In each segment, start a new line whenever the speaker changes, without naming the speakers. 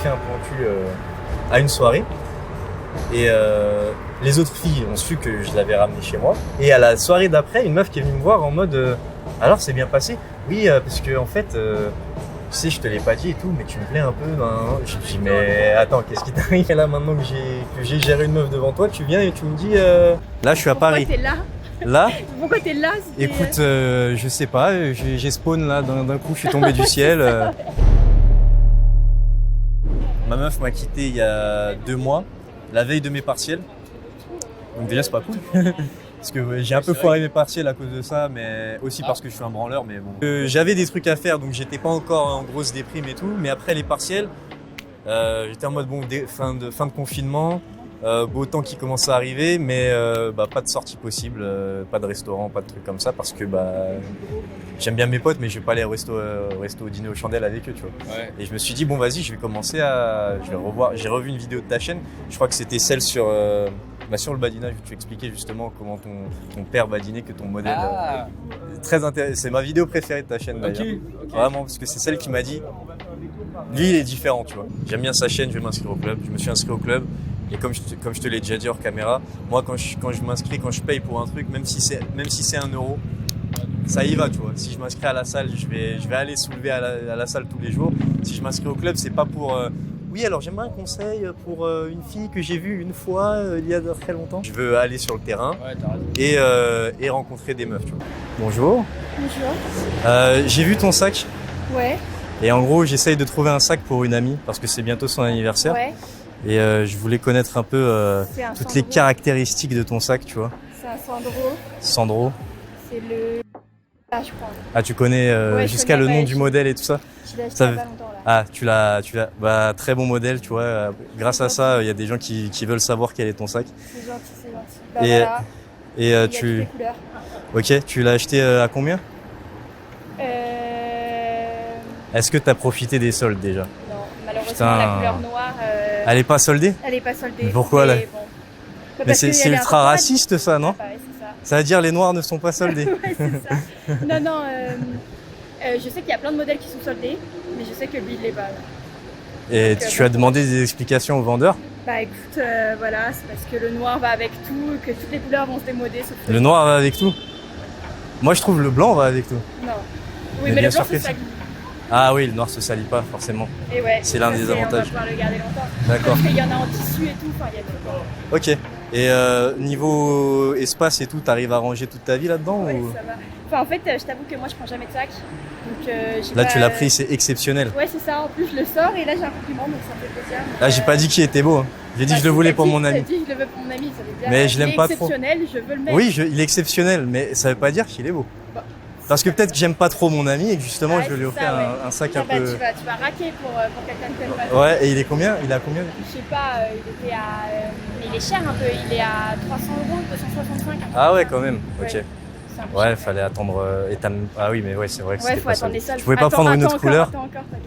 fait un plan cul à une soirée. Et les autres filles ont su que je l'avais ramené chez moi. Et à la soirée d'après, une meuf qui est venue me voir en mode alors c'est bien passé? Oui, parce que en fait, tu sais, je te l'ai pas dit et tout, mais tu me plais un peu. Je me dis mais attends, qu'est-ce qui t'arrive là maintenant que j'ai géré une meuf devant toi? Tu viens et tu me dis là je suis à Paris.
Pourquoi t'es là?
Là?
Pourquoi t'es là?
Écoute, je sais pas, j'ai spawn là d'un coup, je suis tombé du ciel. Ma meuf m'a quitté il y a 2 mois, la veille de mes partiels. Donc déjà c'est pas cool. Parce que j'ai un peu foiré mes partiels à cause de ça, mais aussi parce que je suis un branleur, mais bon. J'avais des trucs à faire, donc j'étais pas encore en grosse déprime et tout, mais après les partiels, j'étais en mode bon, fin de confinement, beau temps qui commence à arriver, mais pas de sortie possible, pas de restaurant, pas de trucs comme ça, parce que j'aime bien mes potes, mais je vais pas aller au resto dîner aux chandelles avec eux, tu vois. Ouais. Et je me suis dit bon vas-y, je vais commencer je vais revoir. J'ai revu une vidéo de ta chaîne, je crois que c'était celle sur le badinage où tu expliquais justement comment ton père badinait, que ton modèle. Très intéressant. C'est ma vidéo préférée de ta chaîne d'ailleurs. Okay. Vraiment, parce que c'est celle qui m'a dit lui il est différent, tu vois. J'aime bien sa chaîne, je vais m'inscrire au club. Je me suis inscrit au club. Et comme je te l'ai déjà dit hors caméra, moi quand je m'inscris, quand je paye pour un truc, même si c'est 1 euro, ça y va, tu vois. Si je m'inscris à la salle, je vais aller soulever à la salle tous les jours. Si je m'inscris au club, c'est pas pour oui, alors j'aimerais un conseil pour une fille que j'ai vue une fois il y a très longtemps. Je veux aller sur le terrain et rencontrer des meufs, tu vois. Bonjour.
Bonjour.
J'ai vu ton sac.
Ouais.
Et en gros, j'essaye de trouver un sac pour une amie parce que c'est bientôt son anniversaire.
Ouais.
Et je voulais connaître un peu toutes les caractéristiques de ton sac, tu vois.
C'est un Sandro.
Sandro.
C'est le... je crois.
Ah, tu connais jusqu'à le nom du modèle et tout ça?
Je l'ai acheté il y a pas longtemps là.
Ah, tu l'as. Très bon modèle, tu vois. Grâce à ça, il y a des gens qui veulent savoir quel est ton sac.
C'est gentil. Voilà.
Et
il y a
tu.
toutes les couleurs.
Ok, tu l'as acheté à combien? Est-ce que tu as profité des soldes déjà?
Non, malheureusement la couleur noire.
Elle est pas soldée?
Elle est pas soldée.
Mais pourquoi là?
Bon.
Mais c'est ultra raciste ça, non?
Ouais, c'est ça.
Ça veut dire les noirs ne sont pas soldés.
Ouais, c'est ça. Non, je sais qu'il y a plein de modèles qui sont soldés, mais je sais que lui il l'est pas. Là.
Et donc, tu as demandé des explications au vendeur?
Bah écoute, voilà, c'est parce que le noir va avec tout, que toutes les couleurs vont se démoder. Sauf
le noir va avec tout? Moi je trouve le blanc va avec tout.
Non. Oui, mais le blanc se salit.
Ah oui, le noir se salit pas forcément. Et ouais. C'est l'un des avantages. On va
pouvoir le garder longtemps.
D'accord.
Parce qu'il y en a en tissu et tout, enfin il y a tout.
Ok. Et niveau espace et tout, t'arrives à ranger toute ta vie là-dedans?
Ouais,
ou...
ça va. Enfin, en fait, je t'avoue que moi je prends jamais de sac. Donc,
là, tu l'as pris, c'est exceptionnel.
Ouais, c'est ça. En plus, je le sors et là j'ai un compliment, donc ça me fait plaisir.
Là, j'ai pas dit qu'il était beau. Hein. J'ai dit que je le voulais pour mon ami.
J'ai dit que je le veux pour mon ami, ça veut dire.
Mais je l'aime pas trop.
Il est exceptionnel, je veux le mettre.
Oui, il est exceptionnel, mais ça veut pas dire qu'il est beau. Bah. Parce que peut-être que j'aime pas trop mon ami et que justement je vais lui offrir un sac un peu.
Tu vas raquer pour quelqu'un que t'aimes pas.
Ouais, et il est combien? Il a combien?
Je sais pas, il était à. Mais il est cher un peu, il est à 300 €, 265.
Ah ouais, quand même, ok.
Ouais,
fallait attendre. Ah oui, mais ouais, c'est vrai que
c'était pas solde.
Tu pouvais pas prendre une autre couleur?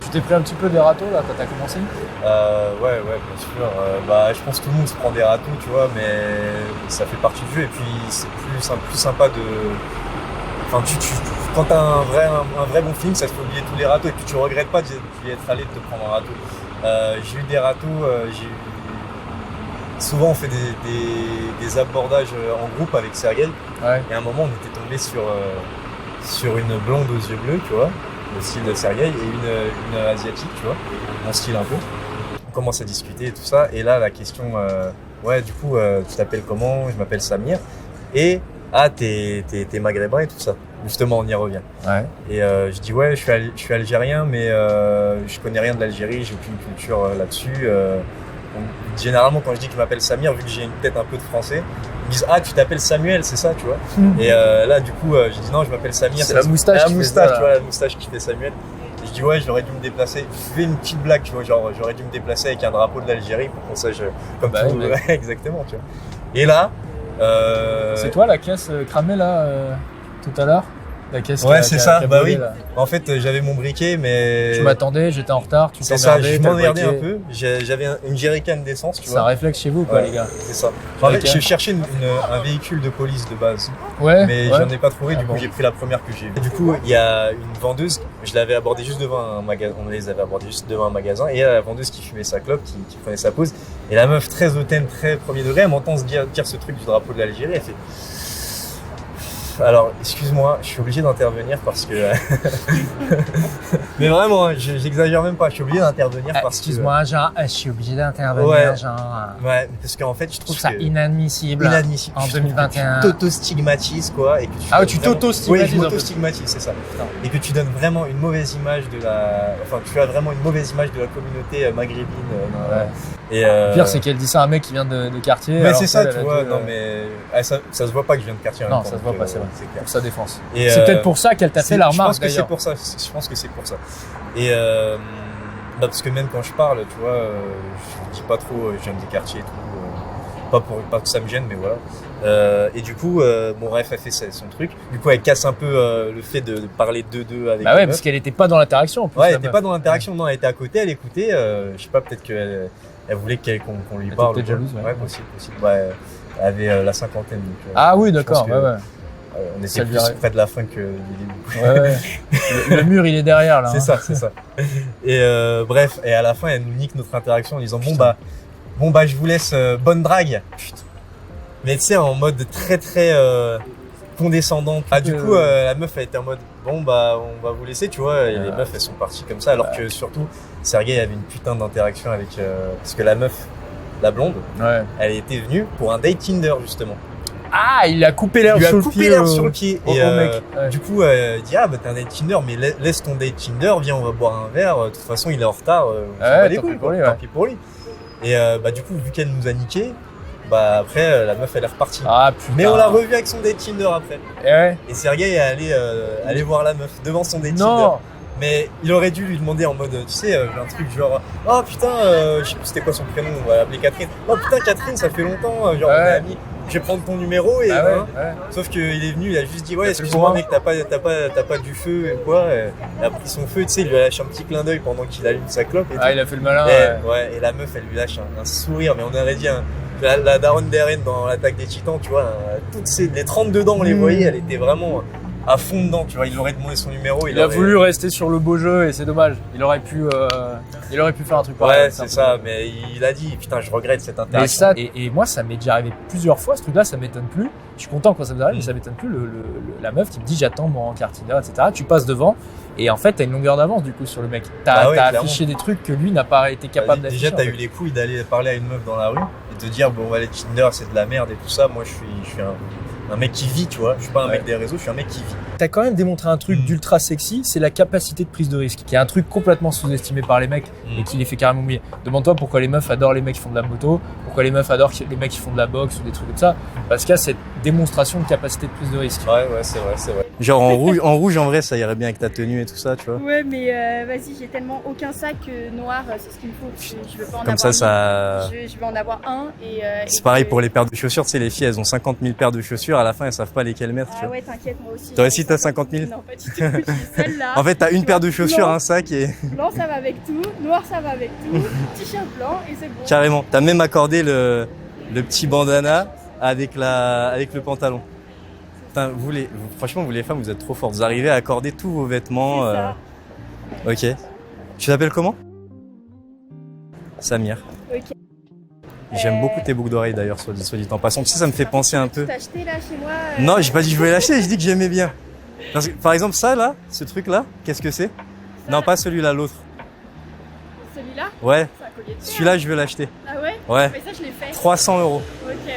Tu t'es pris un petit peu des râteaux là quand t'as commencé?
Ouais, bien sûr. Je pense que tout le monde se prend des râteaux, tu vois, mais ça fait partie du jeu et puis c'est plus sympa de. Enfin, quand t'as un vrai bon film, ça te fait oublier tous les râteaux et puis tu regrettes pas d'y être allé de te prendre un râteau. J'ai eu des râteaux, souvent on fait des abordages en groupe avec Sergueï. Ouais. Et à un moment on était tombé sur une blonde aux yeux bleus, tu vois, le style de Sergueï, et une asiatique, tu vois, mon style un peu. On commence à discuter et tout ça, et là la question, du coup tu t'appelles comment? Je m'appelle Samir. Et t'es maghrébin et tout ça. Justement, on y revient. Ouais. Et je dis ouais, je suis algérien, mais je connais rien de l'Algérie, j'ai aucune culture là-dessus. Généralement, quand je dis que je m'appelle Samir, vu que j'ai une tête un peu de français, ils me disent tu t'appelles Samuel, c'est ça, tu vois. Et là, du coup, j'ai dit non, je m'appelle Samir.
C'est la moustache.
Tu vois, la moustache qui fait Samuel. Et je dis ouais, j'aurais dû me déplacer. Je fais une petite blague, tu vois, genre j'aurais dû me déplacer avec un drapeau de l'Algérie pour qu'on sache comme tout. Ouais, exactement, tu vois. Et là.
C'est toi la caisse cramée là tout à l'heure? La caisse
Ouais,
qui a-
c'est
qui a-
ça,
qui a
bah
brûlé,
oui.
là.
En fait, j'avais mon briquet, mais...
Tu m'attendais, j'étais en retard, tu
C'est ça,
t'emmerdais,
je
t'as le
m'emmerdais un
briquet.
peu. J'avais une jerrycan d'essence, tu
C'est un
vois.
réflexe chez vous, quoi,
Ouais,
les gars.
c'est ça. En fait,
Jerrycan.
je cherchais un véhicule de police de base,
Ouais,
mais
ouais.
j'en ai pas trouvé, du
Ah
coup
bon.
j'ai pris la première que j'ai vue. Du coup, il y a une vendeuse, je l'avais abordée juste devant un magasin, on les avait abordés juste devant un magasin, et il y a la vendeuse qui fumait sa clope, qui prenait sa pause, et la meuf très hautaine, très premier degré, elle m'entend se dire ce truc du drapeau de l'Algérie, elle fait... Alors, excuse-moi, je suis obligé d'intervenir parce que... Mais vraiment, hein, j'exagère même pas, je suis obligé d'intervenir parce que...
Excuse-moi, genre, je suis obligé d'intervenir,
Ouais.
genre.
Ouais, parce qu'en fait, je
Je
trouve
trouve ça
que...
inadmissible.
inadmissible.
En
Je trouve que
2021.
Tu t'auto-stigmatises, quoi. Et que tu
Ah ouais,
donnes
tu
vraiment-
t'auto-stigmatises,
Oui, je
en fait.
m'auto-stigmatise, c'est ça.
Putain.
Et que tu donnes vraiment une mauvaise image de la... Enfin, tu as vraiment une mauvaise image de la communauté maghrébine.
Ouais.
Et,
Le pire, c'est qu'elle dit ça à un mec qui vient de quartier.
Mais
alors
c'est ça,
qu'elle,
tu
elle a
vois.
dit,
Non, mais... Ah, ça se voit pas que je viens de quartier. en
Non,
même
ça
temps,
se voit
donc,
pas, c'est vrai.
C'est clair.
Pour sa défense.
Et,
C'est peut-être pour ça qu'elle t'a fait la
Je pense
remarque,
que c'est
d'ailleurs.
pour ça. Je pense que c'est pour ça. Et bah, parce que même quand je parle, tu vois, je dis pas trop, je viens des quartiers et tout. Pas que ça me gêne, mais voilà. Et du coup, bon bref, elle fait son truc. Du coup, elle casse un peu le fait de parler deux avec.
Bah
la
ouais,
meuf.
parce qu'elle était pas dans l'interaction en plus.
Ouais, elle
la
était
meuf.
pas dans l'interaction, non, elle était à côté, elle écoutait. Je sais pas, peut-être qu'elle voulait qu'on lui
était
parle.
peut-être
ou quoi.
jalouse, ouais.
Ouais, possible. Ouais, elle avait la cinquantaine. Donc,
Ah oui,
je
d'accord,
pense que,
ouais, ouais.
on
Ça
était
lui
plus
aurait-
près de la fin que du début.
Ouais, ouais. Le mur, il est derrière là.
C'est ça, c'est ça. Et bref, et à la fin, elle nous nique notre interaction en disant bon bah je vous laisse bonne drague. Putain. Mais tu sais, en mode très très condescendant. Ah du coup, la meuf elle était en mode bon bah on va vous laisser, tu vois. Et les meufs elles sont parties comme ça, alors que surtout Sergueï avait une putain d'interaction avec parce que la meuf, la blonde,
Ouais.
elle était venue pour un date Tinder justement.
Ah, il a coupé
Il
l'air
lui a
sur le
coupé
pied.
l'air sur le pied.
au
Et
mec. Ouais.
du coup, il dit ah bah t'as un date Tinder, mais laisse ton date Tinder, viens on va boire un verre. De toute façon il est en retard. On s'en
Ouais,
bat les
tant
couilles,
pis pour
quoi.
lui,
Tant
ouais.
pis pour lui. Et bah du coup vu qu'elle nous a niqué, bah après la meuf elle est repartie.
Ah putain.
Mais on l'a revu avec son date Tinder après.
Eh ouais.
Et Sergueï est allé voir la meuf devant son date Tinder.
Non.
Mais il aurait dû lui demander en mode, tu sais, un truc genre, oh putain, je sais plus c'était quoi son prénom, on va l'appeler Catherine. Oh putain Catherine, ça fait longtemps, genre on est
Ouais.
amis. Je vais prendre ton numéro et
Ah ouais,
hein.
ouais.
Sauf qu'il est venu, il a juste dit ouais
Il a fait le
excuse-moi
bourrin.
mec t'as pas du feu et quoi. Et il a pris son feu, tu sais, il lui a lâché un petit clin d'œil pendant qu'il allume sa clope et
Ah,
tout.
il a fait le malin.
Et,
Ouais.
ouais, et la meuf elle lui lâche un sourire, mais on aurait dit la daronne d'Eren dans l'attaque des titans, tu vois, toutes les 32 dents on les voyait, elle était vraiment à fond dedans, tu vois, il aurait demandé son numéro.
Il a
aurait-
voulu rester sur le beau jeu et c'est dommage. Il aurait pu faire un truc pareil.
Ouais, c'est ça, mais il a dit, putain, je regrette cette
Mais
interaction.
ça, et moi, ça m'est déjà arrivé plusieurs fois. Ce truc-là, ça m'étonne plus. Je suis content quand ça m'arrive, mais ça m'étonne plus. La meuf qui me dit j'attends mon encart Tinder, etc. Tu passes devant et en fait, t'as une longueur d'avance du coup sur le mec. T'as
Ah ouais,
t'as
clairement.
affiché des trucs que lui n'a pas été capable d'afficher.
Déjà, t'as
en
eu
fait.
les couilles d'aller parler à une meuf dans la rue et te dire, bon, les Tinder, c'est de la merde et tout ça. Moi, je suis un mec qui vit, tu vois. Je suis pas un mec des réseaux, je suis un mec qui vit.
T'as quand même démontré un truc
Mm.
d'ultra sexy, c'est la capacité de prise de risque, qui est un truc complètement sous-estimé par les mecs
Mm.
et qui les fait carrément oublier. Demande-toi pourquoi les meufs adorent les mecs qui font de la moto, pourquoi les meufs adorent les mecs qui font de la boxe ou des trucs comme ça, parce qu'il y a cette démonstration de capacité de prise de risque.
Ouais, c'est vrai, c'est vrai. Genre en rouge, en vrai, ça irait bien avec ta tenue et tout ça, tu vois.
Ouais, mais vas-y, j'ai tellement aucun sac noir, c'est ce qu'il me faut. Je veux pas en
Comme
avoir
ça.
mille. Je vais en avoir un et.
C'est pareil pour les paires de chaussures, tu sais, les filles, elles ont 50 000 paires de chaussures, à la fin, elles savent pas lesquelles mettre, tu
Ah
vois.
ouais, t'inquiète, moi aussi.
Toi aussi, t'as 50 000?
Non, pas du tout. J'ai celle-là.
En fait, t'as une paire de chaussures,
Blanc.
un sac et
Blanc, ça va avec tout. Noir, ça va avec tout. T-shirt blanc et c'est bon.
carrément. T'as même accordé le petit bandana avec le pantalon. Putain, franchement, vous les femmes, vous êtes trop fortes. Vous arrivez à accorder tous vos vêtements.
C'est ça.
Ok. Tu t'appelles comment? Samir.
Ok.
J'aime beaucoup tes boucles d'oreilles d'ailleurs, soit dit en passant. Tu sais, ça me fait penser un peu.
Tu t'as acheté là chez moi
Non, j'ai pas dit que je voulais l'acheter, j'ai dit que j'aimais bien. Parce que, par exemple, ça là, ce truc là, qu'est-ce que c'est? Non, pas celui-là, l'autre.
Celui-là
Ouais,
C'est un collier de pierre.
celui-là, je veux l'acheter.
Ah ouais
Ouais.
Mais ça, je l'ai fait.
300 €.
Ok, ouais.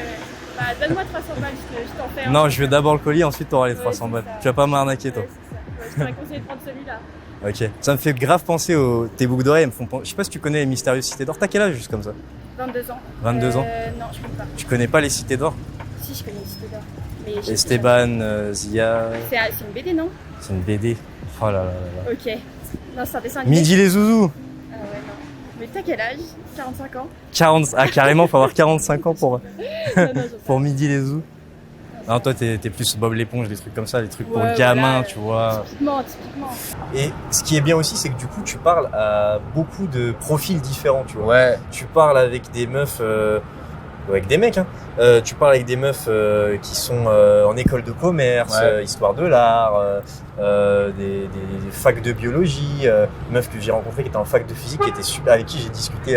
Bah, donne-moi 300 balles, je t'en fais un.
Non, je veux d'abord le collier, ensuite t'auras les
Ouais,
300
c'est
balles.
ça.
Tu vas pas m'arnaquer, toi.
Ouais, c'est ça. Ouais, je t'aurais conseillé de prendre celui-là.
Ok. Ça me fait grave penser tes boucles d'oreilles. Elles me font Je sais pas si tu connais les mystérieuses cités d'or. T'as quel âge juste comme ça?
22 ans.
22 ans.
Non, je connais pas.
Tu connais pas les cités d'or?
Si, je connais Cité d'or. Mais j'ai-
Esteban, Zia.
C'est une BD, non?
C'est une BD. Oh là là là là.
Ok. Non, c'est un dessin animé.
Midi les zouzous.
Ah ouais, non. Mais t'as quel âge? 45 ans?
40. Ah, carrément, faut avoir 45 ans pour
Non, non, j'en sais
Midi les zouzous.
rien.
Non, toi, t'es plus Bob l'éponge, des trucs comme ça, des trucs pour
Ouais,
le gamin,
voilà.
tu vois.
Typiquement.
Et ce qui est bien aussi, c'est que du coup, tu parles à beaucoup de profils différents, tu vois.
Ouais.
Tu parles avec des meufs, avec des mecs, hein. Tu parles avec des meufs qui sont en école de commerce,
Ouais.
histoire de l'art, des facs de biologie, une meuf que j'ai rencontrée qui était en fac de physique, qui était super, avec qui j'ai discuté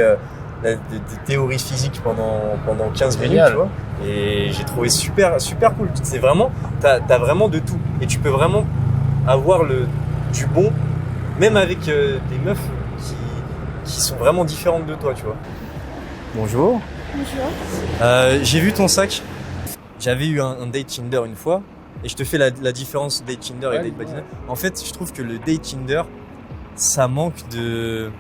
de théorie physique pendant 15 minutes,
Génial.
tu vois. Et j'ai trouvé super cool. C'est vraiment, t'as vraiment de tout. Et tu peux vraiment avoir du bon, même avec des meufs qui sont vraiment différentes de toi, tu vois. Bonjour.
Bonjour.
J'ai vu ton sac. J'avais eu un date Tinder une fois. Et je te fais la différence date Tinder et
Ouais,
date Badina. En fait, je trouve que le date Tinder, ça manque de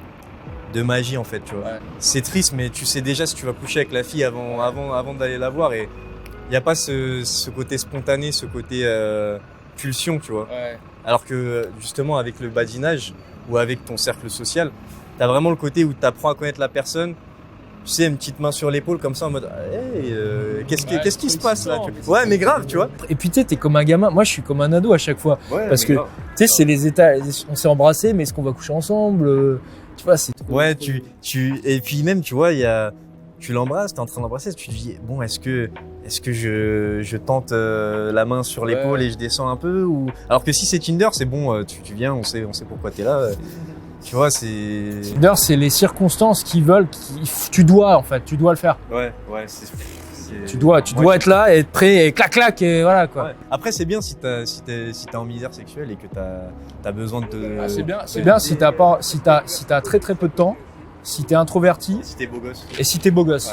magie, en fait, tu vois.
Ouais.
C'est triste, mais tu sais déjà si tu vas coucher avec la fille avant d'aller la voir. Et il n'y a pas ce côté spontané, ce côté pulsion, tu vois.
Ouais.
Alors que justement avec le badinage ou avec ton cercle social, t'as vraiment le côté où t'apprends à connaître la personne. Tu sais, une petite main sur l'épaule comme ça en mode hey, qu'est-ce qui se passe là, tu vois. Ouais, mais grave, tu vois.
Et puis tu sais, t'es comme un gamin. Moi, je suis comme un ado à chaque fois.
Ouais,
Parce que, tu sais, c'est les états. On s'est embrassés, mais est-ce qu'on va coucher ensemble? Tu vois, c'est trop.
ouais, et puis même, tu vois, tu l'embrasses, t'es en train d'embrasser, tu te dis bon, est-ce que je tente la main sur l'épaule
Ouais.
et je descends un peu, ou alors que si c'est Tinder, c'est bon, tu viens, on sait pourquoi t'es là. Tu vois, c'est
D'ailleurs, c'est les circonstances qui veulent. Tu dois le faire.
ouais,
Tu dois être là et être prêt et clac clac et voilà quoi.
Ouais. Après, c'est bien si t'es en misère sexuelle et que t'as besoin de te.
Ah, c'est bien si t'as très très peu de temps, si t'es introverti
Si t'es beau gosse.
et si t'es beau gosse.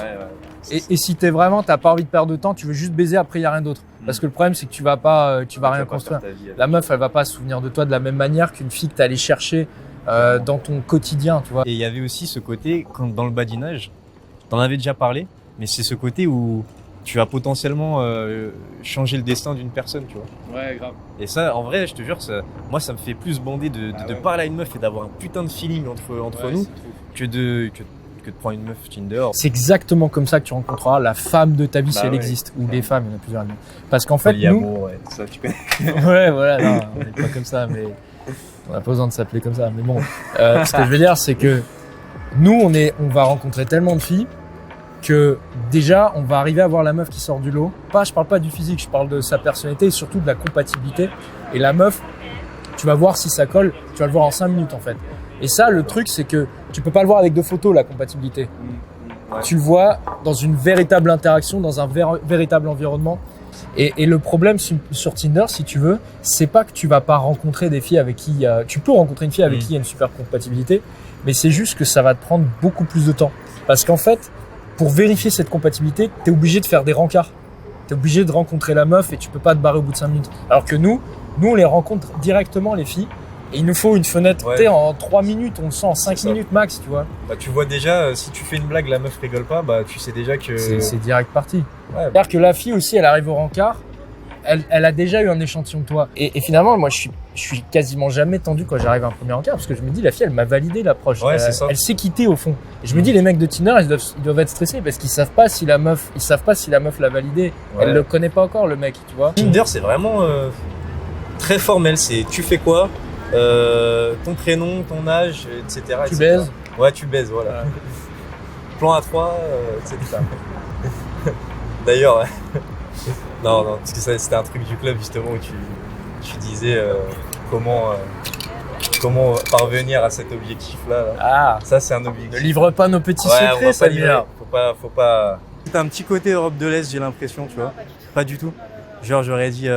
Ouais.
Et si t'as pas envie de perdre de temps, tu veux juste baiser, après il y a rien d'autre. Parce que le problème c'est que tu vas rien construire. La meuf elle va pas se souvenir de toi de la même manière qu'une fille que t'es allé chercher dans ton quotidien, tu vois.
Et il y avait aussi ce côté, quand dans le badinage, t'en avais déjà parlé, mais c'est ce côté où tu vas potentiellement changer le destin d'une personne, tu vois.
Ouais, grave.
Et ça, en vrai, je te jure, moi, ça me fait plus bander de parler à une meuf et d'avoir un putain de feeling entre nous que de prendre une meuf Tinder.
C'est exactement comme ça que tu rencontreras la femme de ta vie si
Bah
elle
ouais.
existe, ou les femmes, il y en a plusieurs. Parce qu'en fait, nous,
Polyamour, ouais, ça, tu connais.
ouais, voilà, non, on n'est pas comme ça, mais on n'a pas besoin de s'appeler comme ça. Mais bon, ce que je veux dire, c'est que nous, on va rencontrer tellement de filles que déjà, on va arriver à voir la meuf qui sort du lot. Je parle pas du physique, je parle de sa personnalité et surtout de la compatibilité. Et la meuf, tu vas voir si ça colle, tu vas le voir en 5 minutes en fait. Et ça, le truc, c'est que tu peux pas le voir avec 2 photos, la compatibilité.
Ouais.
Tu le vois dans une véritable interaction, dans un véritable environnement. Et le problème sur Tinder, si tu veux, c'est pas que tu vas pas rencontrer des filles avec qui tu peux rencontrer une fille avec qui il y a une super compatibilité, mais c'est juste que ça va te prendre beaucoup plus de temps. Parce qu'en fait, pour vérifier cette compatibilité, t'es obligé de faire des rencarts. T'es obligé de rencontrer la meuf et tu peux pas te barrer au bout de 5 minutes. Alors que nous, on les rencontre directement, les filles. Et il nous faut une fenêtre,
Ouais.
tu sais, en 3 minutes, on le sent en 5
C'est ça.
minutes max, tu vois.
Bah, tu vois déjà, si tu fais une blague, la meuf rigole pas, bah, tu sais déjà que.
C'est direct parti.
Ouais,
C'est-à-dire que la fille aussi, elle arrive au rencard, elle a déjà eu un échantillon de toi. Et finalement, moi, je suis quasiment jamais tendu quand j'arrive à un premier encart, parce que je me dis, la fille, elle m'a validé l'approche.
Ouais, c'est ça.
Elle s'est quittée au fond. Et je me dis, les mecs de Tinder, ils doivent être stressés parce qu'ils savent pas si la meuf l'a validé.
Ouais.
Elle le connaît pas encore, le mec, tu vois.
Tinder, c'est vraiment très formel. C'est tu fais quoi, ton prénom, ton âge, etc.
Tu baises.
Ouais, tu baises, voilà. Plan à 3, etc. D'ailleurs, non, parce que ça, c'était un truc du club justement où tu disais comment parvenir à cet objectif-là. Là.
Ah,
Ça, c'est un
ne
objectif.
livre pas nos petits
Ouais, on va
secrets,
pas
Samir.
livrer. Faut pas. T'as un petit côté Europe de l'Est, j'ai l'impression, tu vois.
Pas du tout.
Pas du tout. Genre, j'aurais dit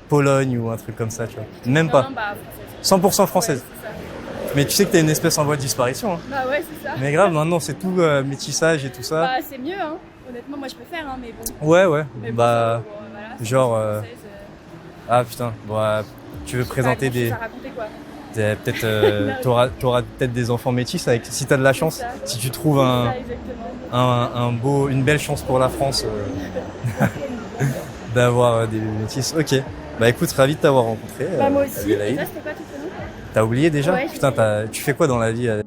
Pologne ou un truc comme ça, tu vois. Même
Non,
pas.
non, bah,
100% française.
Ouais, c'est ça.
Mais tu sais que t'es une espèce en voie de disparition. Hein.
Bah ouais, c'est ça.
Mais grave, maintenant c'est tout métissage et tout ça.
Bah c'est mieux, hein. Honnêtement, moi je préfère, hein, mais bon.
Ouais.
Mais bon,
Bah,
voilà,
genre,
française,
ah putain. Bon, tu veux présenter
pas grand-chose
des.
à raconter, quoi.
Peut-être, t'auras peut-être des enfants métis avec. Si t'as de la chance,
C'est ça.
si tu trouves
Ça, exactement.
une belle chance pour la France d'avoir des métis. Ok. Bah écoute, ravi de t'avoir rencontré.
Bah moi aussi.
Adélaïde.
Ça, c'était pas tout prénom.
T'as oublié déjà?
Ouais,
Putain, tu fais quoi dans la vie?
Ah,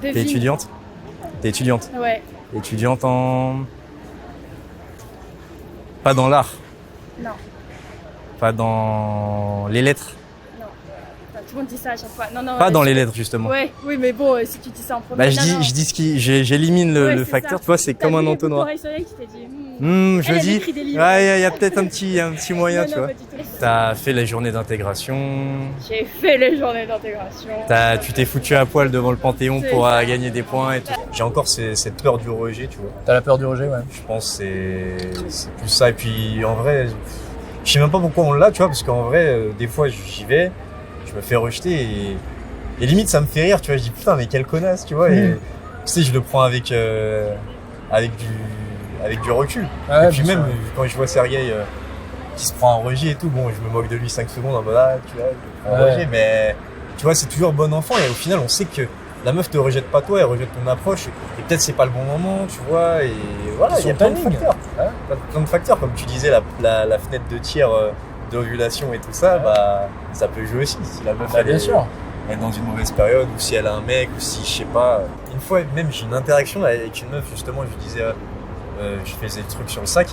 T'es
devine.
étudiante? T'es étudiante.
Ouais.
Étudiante en. Pas dans l'art,
Non,
pas dans les lettres,
non. Enfin, tout le monde dit ça à chaque fois. Non, non.
pas dans les lettres justement.
Ouais, oui, mais bon, si tu dis ça en premier.
Bah, je
non, non.
dis ce qui, j'élimine le,
Ouais,
le
c'est
facteur,
ça.
tu vois, c'est
T'as
comme
vu
un
les boucles
entonnoir.
d'oreilles soleil, tu t'es dit.
Je
Elle
dis,
écrit des livres.
ouais, il y a peut-être un petit moyen,
non,
tu
non,
vois.
pas du tout.
T'as fait la journée d'intégration,
J'ai fait les journées d'intégration.
tu t'es foutu à poil devant le Panthéon
C'est
pour
ça.
gagner des points et tout. J'ai encore cette peur du rejet, tu vois.
T'as la peur du rejet, ouais.
Je pense que c'est plus ça. Et puis en vrai, je sais même pas pourquoi on l'a, tu vois, parce qu'en vrai, des fois j'y vais, je me fais rejeter et limite ça me fait rire, tu vois. Je dis putain, mais quelle connasse, tu vois. Et tu sais, je le prends avec du recul.
Ouais,
Et puis
bien
même
sûr.
quand je vois Sergueï qui se prend un rejet et tout, bon, je me moque de lui 5 secondes en mode ah, tu vois, je prends un
Ouais.
rejet, mais tu vois, c'est toujours bon enfant et au final, on sait que la meuf te rejette pas toi, elle rejette ton approche et peut-être c'est pas le bon moment, tu vois, et voilà, il y a
Son
plein de
timing.
facteurs.
Ouais.
Plein de facteurs, comme tu disais, la fenêtre de tir d'ovulation et tout ça, bah, ça peut jouer aussi. Si la meuf
Bah,
elle
bien
est-
sûr.
elle est dans une mauvaise période, ou si elle a un mec, ou si je sais pas. Une fois, même j'ai une interaction avec une meuf, justement, je lui disais, je faisais des trucs sur le sac,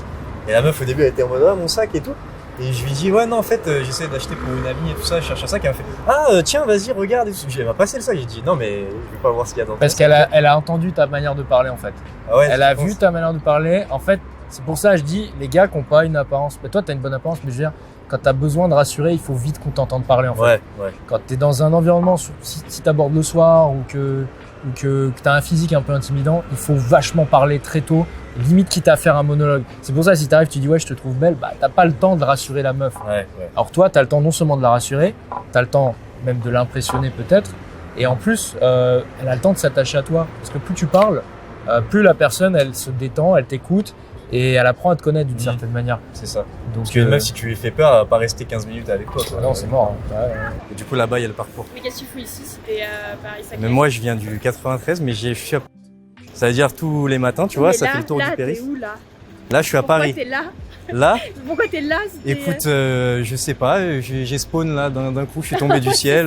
et la meuf au début elle était en mode ah, mon sac et tout. Et je lui dis ouais non en fait j'essaie d'acheter pour une amie et tout ça, je cherche un sac, et elle m'a fait ah tiens vas-y regarde et tout. Elle m'a passé le sac, j'ai dit non mais je vais pas voir ce qu'il y a dans
Parce
ton
qu'elle
sac.
elle a entendu ta manière de parler, en fait.
Ah ouais,
Elle a
je pense.
vu ta manière de parler. En fait, c'est pour ça que je dis, les gars qui n'ont pas une apparence. Mais toi, t'as une bonne apparence, mais je veux dire, quand t'as besoin de rassurer, il faut vite qu'on t'entende parler, en fait.
Ouais.
Quand t'es dans un environnement, si t'abordes le soir ou que t'as un physique un peu intimidant, il faut vachement parler très tôt, limite quitte à faire un monologue. C'est pour ça, si t'arrives, tu dis ouais, je te trouve belle, bah t'as pas le temps de rassurer la meuf.
Ouais.
Alors toi, t'as le temps non seulement de la rassurer, t'as le temps même de l'impressionner peut-être, et en plus, elle a le temps de s'attacher à toi. Parce que plus tu parles, plus la personne, elle se détend, elle t'écoute, et elle apprend à te connaître d'une
Mhm.
certaine manière.
C'est ça.
Donc,
Parce qu'une meuf, si tu lui fais peur, elle va pas rester 15 minutes avec toi. Quoi.
ah non, c'est mort. Hein. Ouais, ouais.
Et du coup là-bas il y a le parcours.
Mais qu'est-ce que tu fous ici? C'était Paris-Saclay.
Mais moi je viens du 93, mais je suis à... Ça veut dire tous les matins, tu vois,
Mais
ça
là,
fait le tour
là,
du périph'.
T'es où là?
Là je suis à
Pourquoi
Paris.
t'es là?
Là,
Pourquoi t'es là si t'es,
écoute, je sais pas, j'ai spawn là d'un coup, je suis tombé du ciel.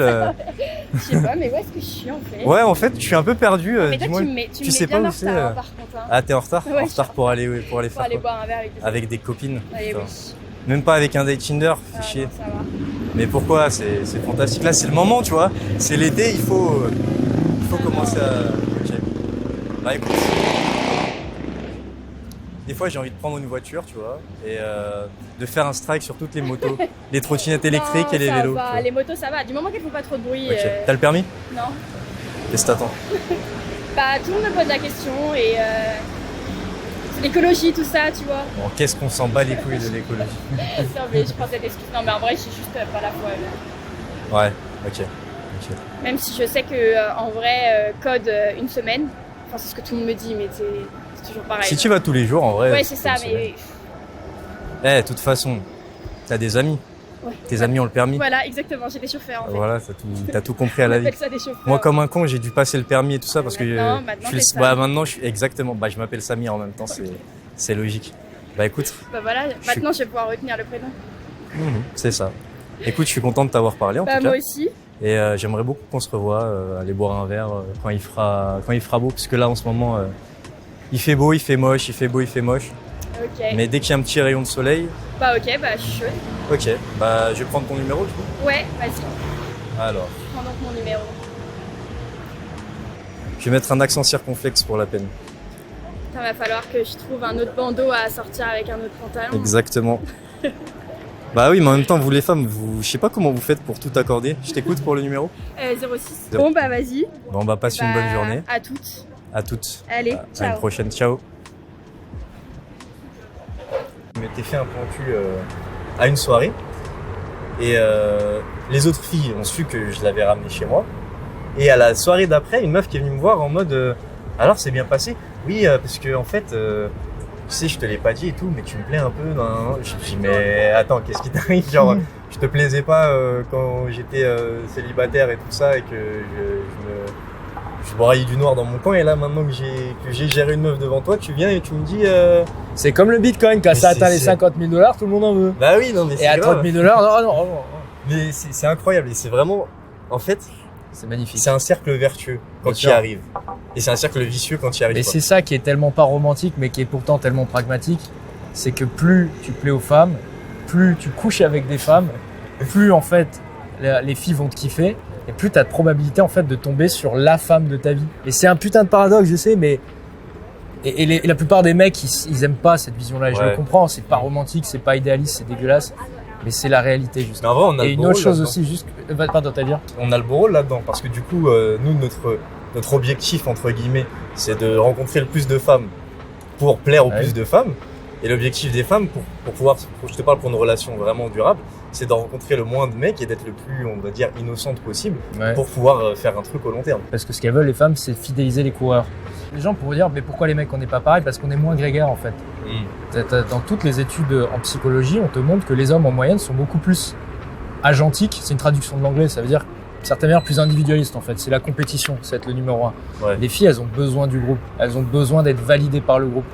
Je sais pas, mais où est-ce que je suis en fait?
Ouais, en fait, je suis un peu perdu.
Mais toi,
Dis-moi.
tu me mets
tu sais
bien
pas
en
où c'est,
retard, hein, par contre. Hein.
Ah, t'es en retard?
Ouais,
En retard pour aller
Pour
faire
aller
quoi?
boire un verre avec des
Avec des copines.
Allez,
Putain.
oui.
Même pas avec un date Tinder,
Ah,
fais chier.
non, ça va.
Mais pourquoi? C'est fantastique. Là, c'est le moment, tu vois. C'est l'été, il faut commencer à. Ok. Bah écoute. Des fois, j'ai envie de prendre une voiture, tu vois, et de faire un strike sur toutes les motos, les trottinettes électriques
Non,
et les
ça
vélos.
va.
tu vois.
Les motos, ça va. Du moment qu'elles font pas trop de bruit.
Ok. T'as le permis?
Non.
Qu'est-ce que t'attends?
Bah, tout le monde me pose la question et l'écologie, tout ça, tu vois.
Bon, qu'est-ce qu'on s'en bat les couilles de l'écologie?
Non, mais je prends cette excuse. Non, mais en vrai, je suis juste pas la folle.
Ouais, ok.
Même si je sais que en vrai, code une semaine. Enfin, c'est ce que tout le monde me dit, mais c'est toujours pareil.
Si tu vas tous les jours, en vrai.
Ouais, c'est ça,
comme
mais
Eh, de toute façon, t'as des amis.
ouais.
Tes amis ont le permis.
Voilà, exactement. J'ai des chauffeurs en fait.
Voilà, t'as tout compris à
On
la vie.
appelle ça des chauffeurs.
Moi, comme un con, j'ai dû passer le permis et tout ça parce que
Maintenant,
je suis
t'es
bah,
Sam.
maintenant, je suis exactement. Bah, je m'appelle Samir en même temps, c'est logique. Bah, écoute,
Bah voilà, maintenant je vais pouvoir retenir le prénom.
c'est ça. Écoute, je suis content de t'avoir parlé en
Bah
tout
moi
cas.
aussi.
Et j'aimerais beaucoup qu'on se revoie, aller boire un verre quand il fera beau, parce que là, en ce moment, il fait beau, il fait moche, il fait beau, il fait moche.
Ok.
Mais dès qu'il y a un petit rayon de soleil,
Bah ok, bah je suis chaude.
ok, bah, je vais prendre ton numéro du coup.
Ouais, vas-y.
Alors,
Prends donc mon numéro.
je vais mettre un accent circonflexe pour la peine.
Il va falloir que je trouve un autre bandeau à sortir avec un autre pantalon.
Exactement. Bah oui, mais en même temps, vous les femmes, je sais pas comment vous faites pour tout accorder. Je t'écoute pour le numéro.
06. Bon bah vas-y.
Bon, on va passer une
Bah,
bonne journée.
À toutes.
À toutes.
Allez,
À une
ciao.
prochaine. Ciao. Je m'étais fait un pentu à une soirée. Et les autres filles ont su que je l'avais ramené chez moi. Et à la soirée d'après, une meuf qui est venue me voir en mode alors c'est bien passé? Oui, parce que en fait, tu sais, je te l'ai pas dit et tout, mais tu me plais un peu. Non. Je me dis mais attends, qu'est-ce qui t'arrive? Genre, je te plaisais pas quand j'étais célibataire et tout ça et que je broyais du noir dans mon coin, et là maintenant que j'ai géré une meuf devant toi, tu viens et tu me dis
C'est comme le Bitcoin, quand
Mais
ça atteint les
c'est-
50 000 $, tout le monde en veut.
bah oui, non mais
Et
c'est
à
grave.
30 000 $, non.
Mais c'est incroyable et c'est vraiment, en fait,
C'est magnifique.
c'est un cercle vertueux quand
Bien
tu y
sûr.
arrives. Et c'est un cercle vicieux quand tu y arrives
Et
pas.
c'est ça qui est tellement pas romantique, mais qui est pourtant tellement pragmatique. c'est que plus tu plais aux femmes, plus tu couches avec des femmes, plus en fait les filles vont te kiffer et plus tu as de probabilité en fait de tomber sur la femme de ta vie. Et c'est un putain de paradoxe, je sais, mais et la plupart des mecs ils aiment pas cette vision-là. Et je le comprends, c'est pas romantique, c'est pas idéaliste, c'est dégueulasse, mais c'est la réalité juste.
Mais en vrai, on a
et une autre chose aussi, juste, pardon, t'as dire.
On a le beau rôle là-dedans parce que du coup, nous notre objectif entre guillemets, c'est de rencontrer le plus de femmes pour plaire au plus de femmes. Et l'objectif des femmes, pour pouvoir, je te parle pour une relation vraiment durable, c'est de rencontrer le moins de mecs et d'être le plus, on va dire, innocente possible pour pouvoir faire un truc au long terme.
Parce que ce qu'elles veulent, les femmes, c'est fidéliser les coureurs. Les gens pourraient dire, mais pourquoi les mecs, on n'est pas pareil? Parce qu'on est moins grégaire, en fait. Dans toutes les études en psychologie, on te montre que les hommes, en moyenne, sont beaucoup plus agentiques. C'est une traduction de l'anglais, ça veut dire, de certaine manière, plus individualiste, en fait. C'est la compétition, c'est être le numéro 1. Les filles, elles ont besoin du groupe. Elles ont besoin d'être validées par le groupe.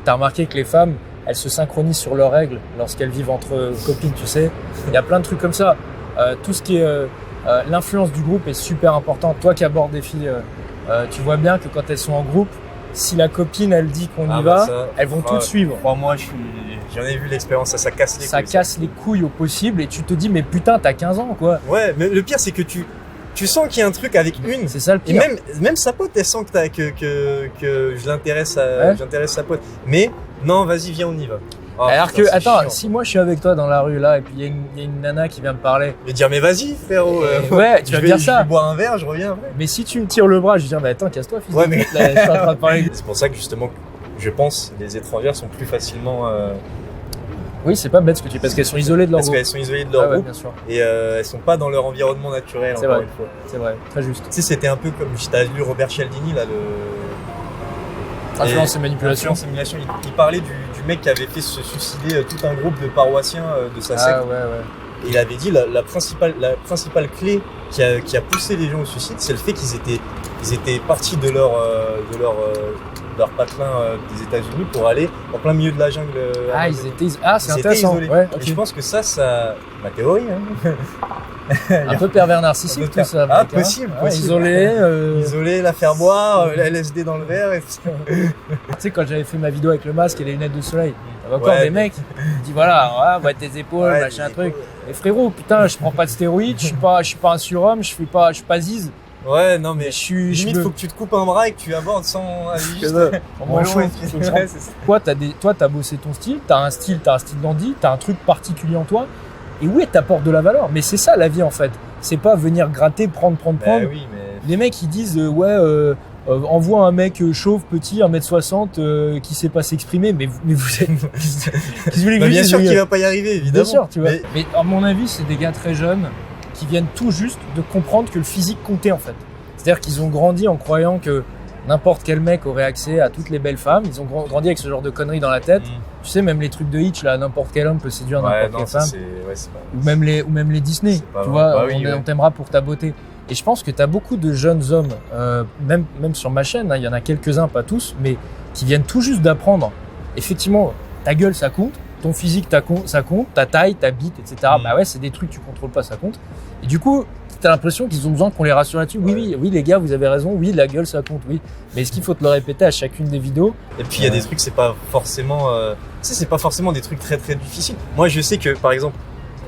T'as remarqué que les femmes, elles se synchronisent sur leurs règles lorsqu'elles vivent entre copines, tu sais. Il y a plein de trucs comme ça. Tout ce qui est l'influence du groupe est super important. Toi qui abordes des filles, tu vois bien que quand elles sont en groupe, si la copine elle dit qu'on y va, elles vont toutes suivre.
Moi, j'en ai vu l'expérience, ça casse les couilles.
Ça casse les couilles au possible et tu te dis mais putain t'as 15 ans quoi.
Ouais, mais le pire c'est que tu sens qu'il y a un truc avec une.
C'est ça le pire.
Et même sa pote, elle sent que je l'intéresse j'intéresse sa pote. Mais non, vas-y, viens, on y va. Oh,
alors
putain,
que, attends,
chiant.
Si moi je suis avec toi dans la rue là et puis il y a une nana qui vient me parler.
Je vais dire, mais vas-y, frérot.
Ouais, tu vas dire ça.
Je vais boire un verre, je reviens après.
Mais si tu me tires le bras, je vais dire, mais attends, casse-toi, fils
de
pute, là, je suis en train de parler.
C'est pour ça que justement, je pense, les étrangères sont plus facilement.
Oui, c'est pas bête ce que tu dis, parce qu'elles sont isolées de leur groupe.
Parce qu'elles sont isolées de leur groupe.
Bien sûr.
Et elles sont pas dans leur environnement naturel,
c'est
encore
vrai.
une fois.
C'est vrai, très juste.
Tu sais, c'était un peu comme, t'as lu Robert Cialdini, là,
Influence et manipulation.
Il parlait du mec qui avait fait se suicider tout un groupe de paroissiens de sa secte. Et il avait dit la principale clé qui a poussé les gens au suicide, c'est le fait qu'ils étaient partis de leur patelin des États-Unis pour aller en plein milieu de la jungle.
C'est intéressant.
Ouais, okay. Et je pense que ça, ma théorie. Hein.
Un peu pervers narcissique tout ça.
Ah, possible. Isolé, la faire boire, la LSD dans le verre et tout ça.
Tu sais, quand j'avais fait ma vidéo avec le masque et les lunettes de soleil, il y avait encore des mecs qui disent voilà, on voit tes épaules, machin truc. Et frérot, putain, je prends pas de stéroïdes, je suis pas un surhomme, je suis pas ziz.
Ouais, non, mais limite, faut que tu te coupes un bras et que tu abordes sans avis.
Toi, t'as bossé ton style, t'as un style dandy, t'as un truc particulier en toi. Et oui, t'apportes de la valeur. Mais c'est ça la vie en fait. C'est pas venir gratter, prendre.
Oui, mais...
Les mecs ils disent envoie un mec chauve, petit, 1m60 qui sait pas s'exprimer. Mais vous êtes.
Bien sûr qu'il va pas y arriver, évidemment.
Bien sûr, tu vois. Mais à mon avis, c'est des gars très jeunes qui viennent tout juste de comprendre que le physique comptait en fait. C'est-à-dire qu'ils ont grandi en croyant que n'importe quel mec aurait accès à toutes les belles femmes. Ils ont grandi avec ce genre de conneries dans la tête. Tu sais, même les trucs de Hitch, là, n'importe quel homme peut séduire n'importe quelle femme. Ou même les Disney. Tu vois, on t'aimera pour ta beauté. Et je pense que tu as beaucoup de jeunes hommes, même sur ma chaîne, il y en a quelques-uns, pas tous, mais qui viennent tout juste d'apprendre. Effectivement, ta gueule, ça compte. Ton physique, ça compte. Ta taille, ta bite, etc. Bah ouais, c'est des trucs que tu contrôles pas, ça compte. Et du coup, t'as l'impression qu'ils ont besoin qu'on les rassure là-dessus. Oui, les gars, vous avez raison. Oui, la gueule, ça compte. Oui. Mais est-ce qu'il faut te le répéter à chacune des vidéos?
Et puis, il y a des trucs, c'est pas forcément des trucs très, très difficiles. Moi, je sais que, par exemple,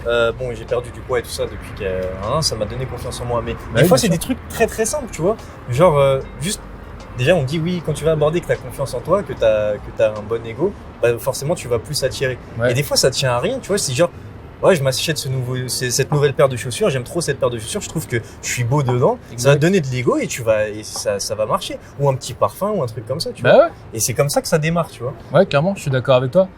j'ai perdu du poids et tout ça depuis qu'un an, ça m'a donné confiance en moi. Mais des fois, c'est des trucs très, très simples, tu vois. Genre, juste, déjà, on dit oui, quand tu vas aborder que t'as confiance en toi, que t'as un bon ego, bah, forcément, tu vas plus attirer. Et des fois, ça tient à rien, tu vois. C'est genre, ouais, je m'achète cette nouvelle paire de chaussures, j'aime trop cette paire de chaussures, je trouve que je suis beau dedans, ça va te donner de l'ego et ça va marcher. Ou un petit parfum ou un truc comme ça, tu vois.
Ouais.
Et c'est comme ça que ça démarre, tu vois.
Ouais, clairement, je suis d'accord avec toi.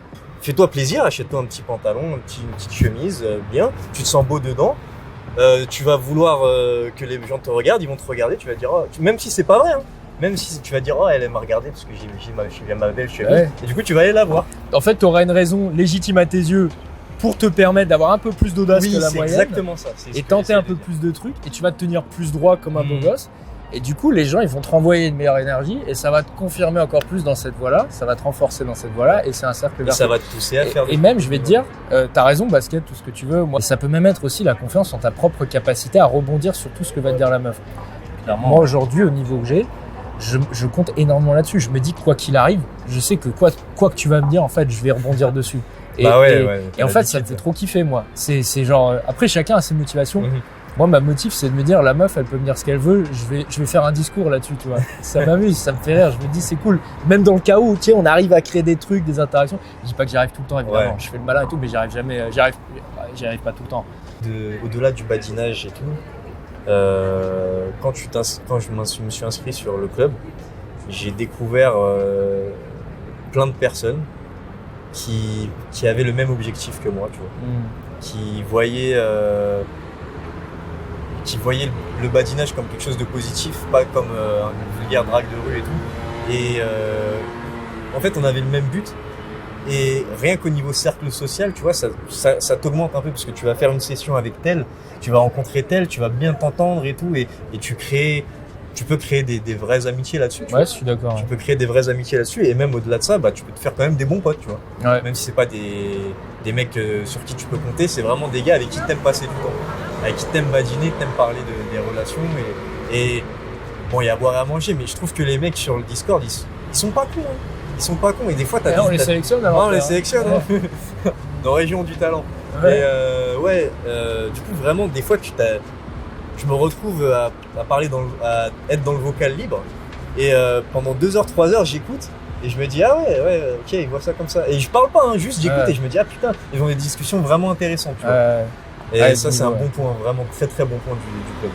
Fais-toi plaisir, achète-toi un petit pantalon, une petite chemise, bien, tu te sens beau dedans. Tu vas vouloir que les gens te regardent, ils vont te regarder, tu vas dire, même si c'est pas vrai, hein. Même si tu vas dire, elle m'a regardé parce que j'ai ma belle chemise. Et du coup, tu vas aller la voir.
En fait, tu auras une raison légitime à tes yeux pour te permettre d'avoir un peu plus d'audace que la moyenne.
Exactement ça.
Et tenter un peu plus de trucs et tu vas te tenir plus droit comme un beau gosse. Et du coup, les gens, ils vont te renvoyer une meilleure énergie et ça va te confirmer encore plus dans cette voie-là, ça va te renforcer dans cette voie-là et c'est un cercle vertueux.
Ça va te pousser à faire
Et même, je vais te dire, t'as raison, basket, tout ce que tu veux. Moi, ça peut même être aussi la confiance en ta propre capacité à rebondir sur tout ce que va te dire la meuf. Clairement. Moi, aujourd'hui, au niveau que j'ai, je compte énormément là-dessus. Je me dis quoi qu'il arrive, je sais que quoi que tu vas me dire, en fait, je vais rebondir dessus. Et en fait, ça me fait trop kiffer, moi. C'est genre, après, chacun a ses motivations. Moi, ma motive, c'est de me dire, la meuf, elle peut me dire ce qu'elle veut. Je vais faire un discours là-dessus, tu vois. Ça m'amuse, ça me fait rire. Je me dis, c'est cool. Même dans le cas où, tu sais, on arrive à créer des trucs, des interactions. Je dis pas que j'y arrive tout le temps, évidemment. Je fais le malin et tout, mais j'y arrive jamais. J'y arrive pas tout le temps.
Au-delà du badinage et tout, quand je me suis inscrit sur le club, j'ai découvert plein de personnes qui avaient le même objectif que moi, tu vois, qui voyaient le badinage comme quelque chose de positif, pas comme une vulgaire drague de rue et tout. Et en fait, on avait le même but. Et rien qu'au niveau cercle social, tu vois, ça t'augmente un peu parce que tu vas faire une session avec tel, tu vas rencontrer tel, tu vas bien t'entendre et tout, et tu peux créer des vraies amitiés là-dessus.
Ouais, je suis d'accord.
Tu peux créer des vraies amitiés là-dessus, et même au-delà de ça, bah, tu peux te faire quand même des bons potes, tu vois.
Ouais.
Même si c'est pas des mecs sur qui tu peux compter, c'est vraiment des gars avec qui t'aimes passer du temps, avec qui t'aimes badiner, t'aimes parler des relations, et bon, il y a à boire et à manger, mais je trouve que les mecs sur le Discord, ils sont pas cons, hein. Ils sont pas cons, et des fois
on les sélectionne alors.
on les sélectionne, hein. Dans Région du Talent.
Ouais.
Et du coup, vraiment, des fois, je me retrouve à parler à être dans le vocal libre, et pendant 2 heures, 3 heures, j'écoute, et je me dis, ah ouais, ok, ils voient ça comme ça. Et je parle pas, hein, juste j'écoute, et je me dis, ah putain, ils ont des discussions vraiment intéressantes, tu vois. Et ça, c'est un bon point, vraiment très très bon point du club.